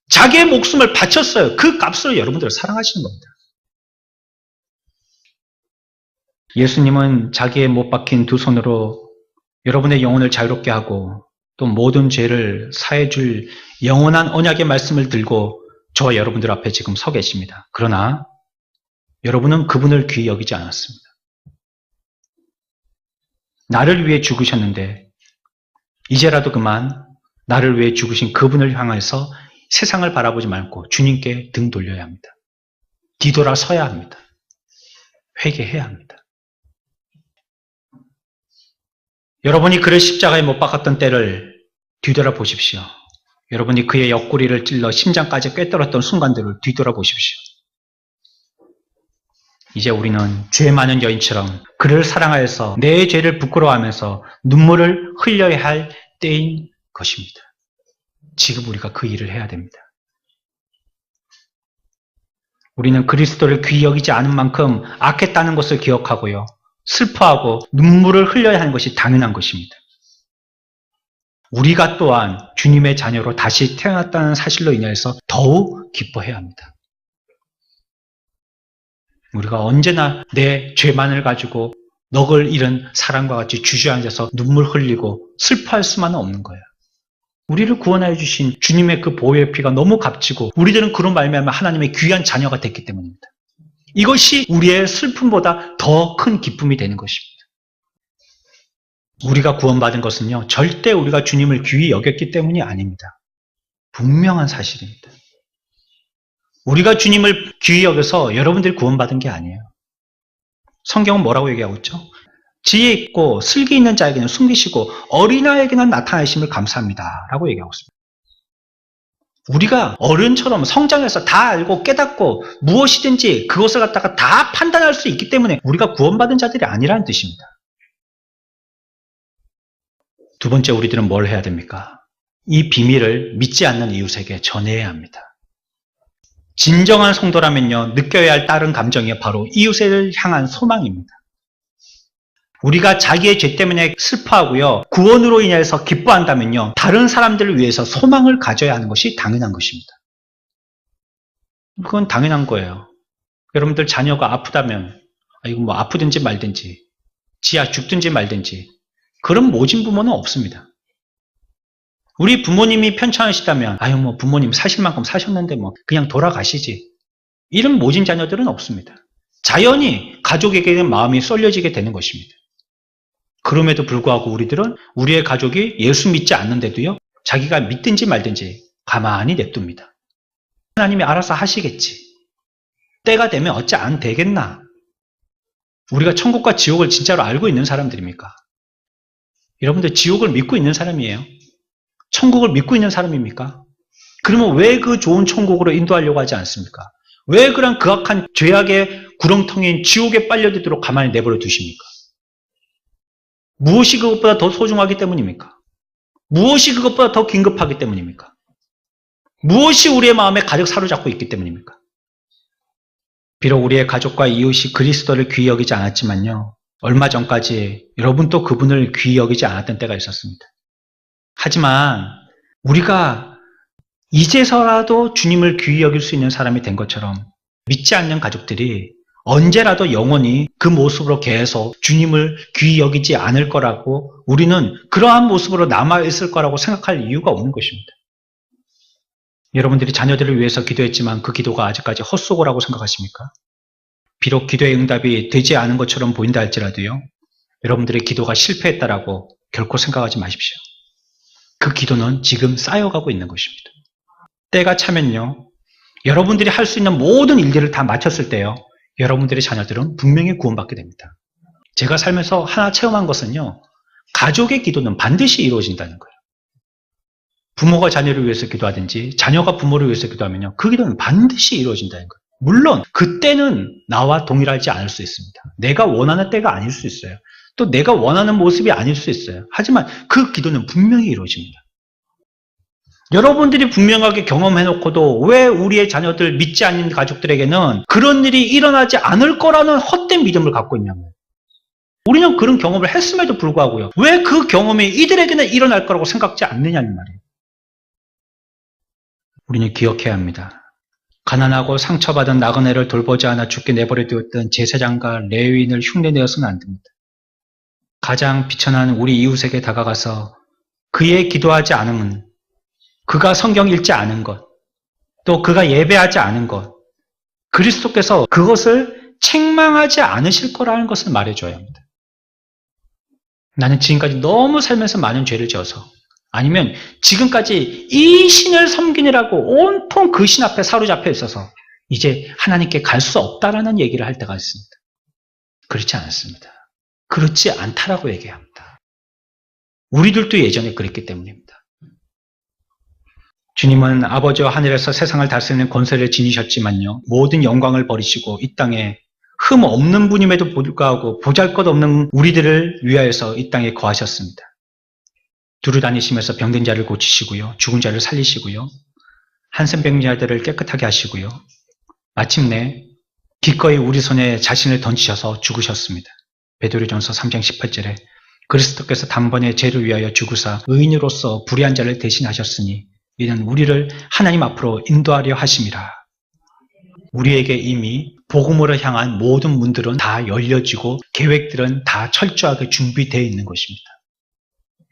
자기의 목숨을 바쳤어요. 그 값으로 여러분들을 사랑하시는 겁니다. 예수님은 자기의 못 박힌 두 손으로 여러분의 영혼을 자유롭게 하고 또 모든 죄를 사해 줄 영원한 언약의 말씀을 들고 저와 여러분들 앞에 지금 서 계십니다. 그러나 여러분은 그분을 귀히 여기지 않았습니다. 나를 위해 죽으셨는데 이제라도 그만 나를 위해 죽으신 그분을 향해서 세상을 바라보지 말고 주님께 등 돌려야 합니다. 뒤돌아 서야 합니다. 회개해야 합니다. 여러분이 그를 십자가에 못 박았던 때를 뒤돌아 보십시오. 여러분이 그의 옆구리를 찔러 심장까지 꿰뚫었던 순간들을 뒤돌아 보십시오. 이제 우리는 죄 많은 여인처럼 그를 사랑하여서 내 죄를 부끄러워하면서 눈물을 흘려야 할 때인 것입니다. 지금 우리가 그 일을 해야 됩니다. 우리는 그리스도를 귀히 여기지 않은 만큼 악했다는 것을 기억하고요. 슬퍼하고 눈물을 흘려야 하는 것이 당연한 것입니다. 우리가 또한 주님의 자녀로 다시 태어났다는 사실로 인해서 더욱 기뻐해야 합니다. 우리가 언제나 내 죄만을 가지고 넋을 잃은 사람과 같이 주저앉아서 눈물 흘리고 슬퍼할 수만은 없는 거예요. 우리를 구원하여 주신 주님의 그 보혈의 피가 너무 값지고 우리들은 그로 말미암아 하나님의 귀한 자녀가 됐기 때문입니다. 이것이 우리의 슬픔보다 더 큰 기쁨이 되는 것입니다. 우리가 구원받은 것은요, 절대 우리가 주님을 귀히 여겼기 때문이 아닙니다. 분명한 사실입니다. 우리가 주님을 귀히 여겨서 여러분들이 구원받은 게 아니에요. 성경은 뭐라고 얘기하고 있죠? 지혜 있고 슬기 있는 자에게는 숨기시고 어린아이에게는 나타나심을 감사합니다. 라고 얘기하고 있습니다. 우리가 어른처럼 성장해서 다 알고 깨닫고 무엇이든지 그것을 갖다가 다 판단할 수 있기 때문에 우리가 구원받은 자들이 아니라는 뜻입니다. 두 번째, 우리들은 뭘 해야 됩니까? 이 비밀을 믿지 않는 이웃에게 전해야 합니다. 진정한 성도라면요, 느껴야 할 다른 감정이 바로 이웃을 향한 소망입니다. 우리가 자기의 죄 때문에 슬퍼하고요, 구원으로 인해서 기뻐한다면요, 다른 사람들을 위해서 소망을 가져야 하는 것이 당연한 것입니다. 그건 당연한 거예요. 여러분들 자녀가 아프다면, 이거 뭐 아프든지 말든지, 지야 죽든지 말든지, 그런 모진 부모는 없습니다. 우리 부모님이 편찮으시다면, 뭐 부모님 사실 만큼 사셨는데 뭐 그냥 돌아가시지. 이런 모진 자녀들은 없습니다. 자연히 가족에게는 마음이 쏠려지게 되는 것입니다. 그럼에도 불구하고 우리들은 우리의 가족이 예수 믿지 않는데도요, 자기가 믿든지 말든지 가만히 냅둡니다. 하나님이 알아서 하시겠지. 때가 되면 어찌 안 되겠나. 우리가 천국과 지옥을 진짜로 알고 있는 사람들입니까? 여러분들 지옥을 믿고 있는 사람이에요? 천국을 믿고 있는 사람입니까? 그러면 왜 그 좋은 천국으로 인도하려고 하지 않습니까? 왜 그런 극악한 죄악의 구렁텅이인 지옥에 빨려들도록 가만히 내버려 두십니까? 무엇이 그것보다 더 소중하기 때문입니까? 무엇이 그것보다 더 긴급하기 때문입니까? 무엇이 우리의 마음에 가득 사로잡고 있기 때문입니까? 비록 우리의 가족과 이웃이 그리스도를 귀히 여기지 않았지만요, 얼마 전까지 여러분도 그분을 귀히 여기지 않았던 때가 있었습니다. 하지만 우리가 이제서라도 주님을 귀히 여길 수 있는 사람이 된 것처럼 믿지 않는 가족들이 언제라도 영원히 그 모습으로 계속 주님을 귀히 여기지 않을 거라고, 우리는 그러한 모습으로 남아있을 거라고 생각할 이유가 없는 것입니다. 여러분들이 자녀들을 위해서 기도했지만 그 기도가 아직까지 헛수고라고 생각하십니까? 비록 기도의 응답이 되지 않은 것처럼 보인다 할지라도요, 여러분들의 기도가 실패했다라고 결코 생각하지 마십시오. 그 기도는 지금 쌓여가고 있는 것입니다. 때가 차면요, 여러분들이 할 수 있는 모든 일들을 다 마쳤을 때요, 여러분들의 자녀들은 분명히 구원받게 됩니다. 제가 살면서 하나 체험한 것은요, 가족의 기도는 반드시 이루어진다는 거예요. 부모가 자녀를 위해서 기도하든지 자녀가 부모를 위해서 기도하면요, 그 기도는 반드시 이루어진다는 거예요. 물론 그때는 나와 동일하지 않을 수 있습니다. 내가 원하는 때가 아닐 수 있어요. 또 내가 원하는 모습이 아닐 수 있어요. 하지만 그 기도는 분명히 이루어집니다. 여러분들이 분명하게 경험해놓고도 왜 우리의 자녀들, 믿지 않는 가족들에게는 그런 일이 일어나지 않을 거라는 헛된 믿음을 갖고 있냐고요. 우리는 그런 경험을 했음에도 불구하고요, 왜 그 경험이 이들에게는 일어날 거라고 생각지 않느냐는 말이에요. 우리는 기억해야 합니다. 가난하고 상처받은 나그네를 돌보지 않아 죽게 내버려 두었던 제사장과 레위인을 흉내내어서는 안 됩니다. 가장 비천한 우리 이웃에게 다가가서 그의 기도하지 않음은, 그가 성경 읽지 않은 것, 또 그가 예배하지 않은 것, 그리스도께서 그것을 책망하지 않으실 거라는 것을 말해줘야 합니다. 나는 지금까지 너무 살면서 많은 죄를 지어서, 아니면 지금까지 이 신을 섬기느라고 온통 그 신 앞에 사로잡혀 있어서 이제 하나님께 갈 수 없다라는 얘기를 할 때가 있습니다. 그렇지 않습니다. 그렇지 않다라고 얘기합니다. 우리들도 예전에 그랬기 때문입니다. 주님은 아버지와 하늘에서 세상을 다스리는 권세를 지니셨지만요, 모든 영광을 버리시고 이 땅에 흠 없는 분임에도 불구하고 보잘것없는 우리들을 위하여서 이 땅에 거하셨습니다. 두루 다니시면서 병든 자를 고치시고요, 죽은 자를 살리시고요, 한센병자들을 깨끗하게 하시고요, 마침내 기꺼이 우리 손에 자신을 던지셔서 죽으셨습니다. 베드로전서 3장 18절에 그리스도께서 단번에 죄를 위하여 죽으사 의인으로서 불의한 자를 대신하셨으니 이는 우리를 하나님 앞으로 인도하려 하심이라. 우리에게 이미 복음으로 향한 모든 문들은 다 열려지고 계획들은 다 철저하게 준비되어 있는 것입니다.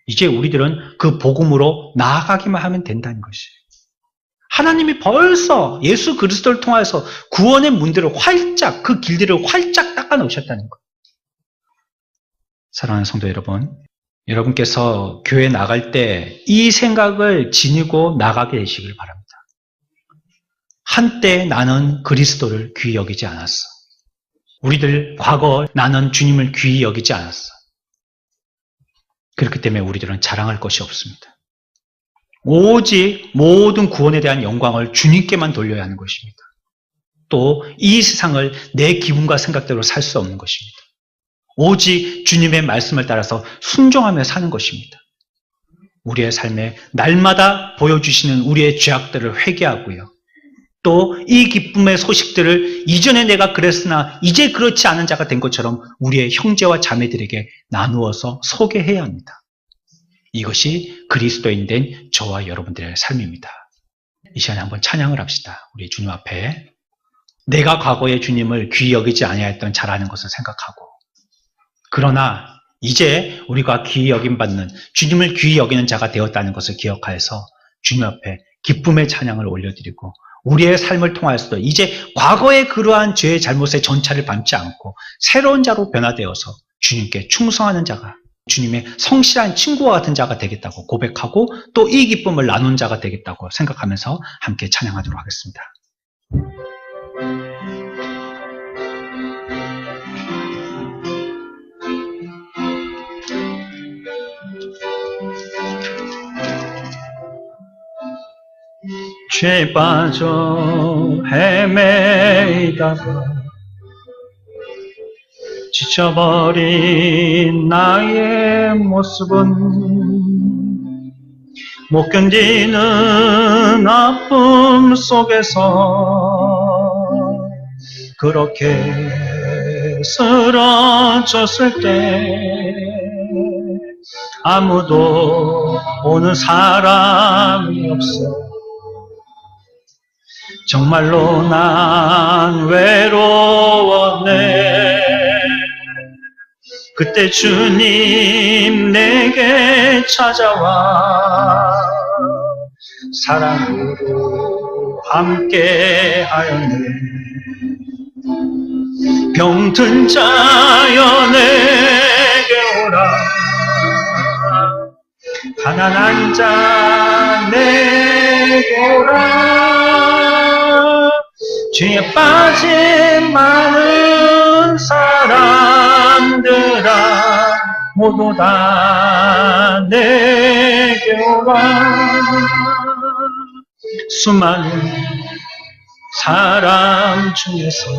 이제 우리들은 그 복음으로 나아가기만 하면 된다는 것이에요. 하나님이 벌써 예수 그리스도를 통하여서 구원의 문들을 활짝, 그 길들을 활짝 닦아 놓으셨다는 거예요. 사랑하는 성도 여러분, 여러분께서 교회 나갈 때 이 생각을 지니고 나가게 되시길 바랍니다. 한때 나는 그리스도를 귀히 여기지 않았어. 우리들 과거 나는 주님을 귀히 여기지 않았어. 그렇기 때문에 우리들은 자랑할 것이 없습니다. 오직 모든 구원에 대한 영광을 주님께만 돌려야 하는 것입니다. 또 이 세상을 내 기분과 생각대로 살 수 없는 것입니다. 오직 주님의 말씀을 따라서 순종하며 사는 것입니다. 우리의 삶에 날마다 보여주시는 우리의 죄악들을 회개하고요, 또 이 기쁨의 소식들을 이전에 내가 그랬으나 이제 그렇지 않은 자가 된 것처럼 우리의 형제와 자매들에게 나누어서 소개해야 합니다. 이것이 그리스도인 된 저와 여러분들의 삶입니다. 이 시간에 한번 찬양을 합시다. 우리 주님 앞에 내가 과거에 주님을 귀히 여기지 아니하였던 자라는 것을 생각하고, 그러나 이제 우리가 귀히 여김받는 주님을 귀히 여기는 자가 되었다는 것을 기억하여서 주님 앞에 기쁨의 찬양을 올려드리고, 우리의 삶을 통하여서도 이제 과거의 그러한 죄의 잘못의 전차를 밟지 않고 새로운 자로 변화되어서 주님께 충성하는 자가, 주님의 성실한 친구와 같은 자가 되겠다고 고백하고 또 이 기쁨을 나눈 자가 되겠다고 생각하면서 함께 찬양하도록 하겠습니다. 죄 빠져 헤매다가 지쳐버린 나의 모습은 못 견디는 아픔 속에서 그렇게 쓰러졌을 때 아무도 오는 사람이 없어. 정말로 난 외로웠네. 그때 주님 내게 찾아와 사랑으로 함께 하였네. 병든 자여 내게 오라. 가난한 자 내게 오라. 죄에 빠진 많은 사람들아 모두 다 내게 오라. 수많은 사람 중에서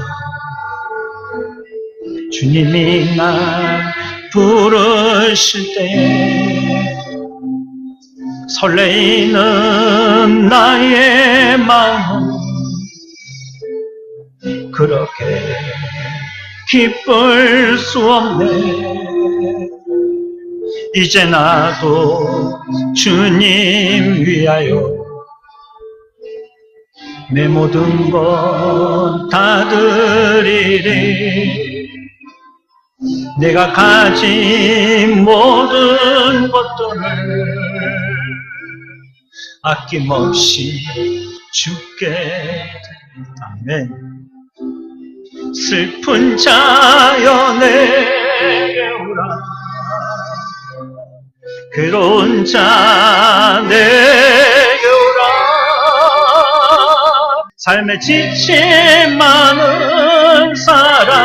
주님이 날 부르실 때 설레이는 나의 마음은 그렇게 기쁠 수 없네. 이제 나도 주님 위하여 내 모든 것 다 드리리. 내가 가진 모든 것들을 아낌없이 주께. 아멘. 슬픈 자여 내게 오라. 괴로운 자 내게 오라. 삶에 지친 많은 사람들아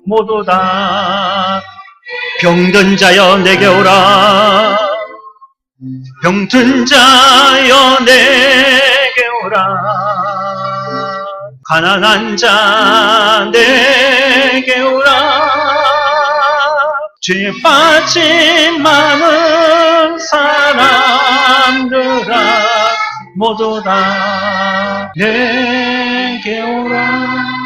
모두 다 병든 자여 내게 오라. 병든 자여 내게 오라. 가난한 자 내게 오라. 죄에 빠진 많은 사람들아 모두 다 내게 오라.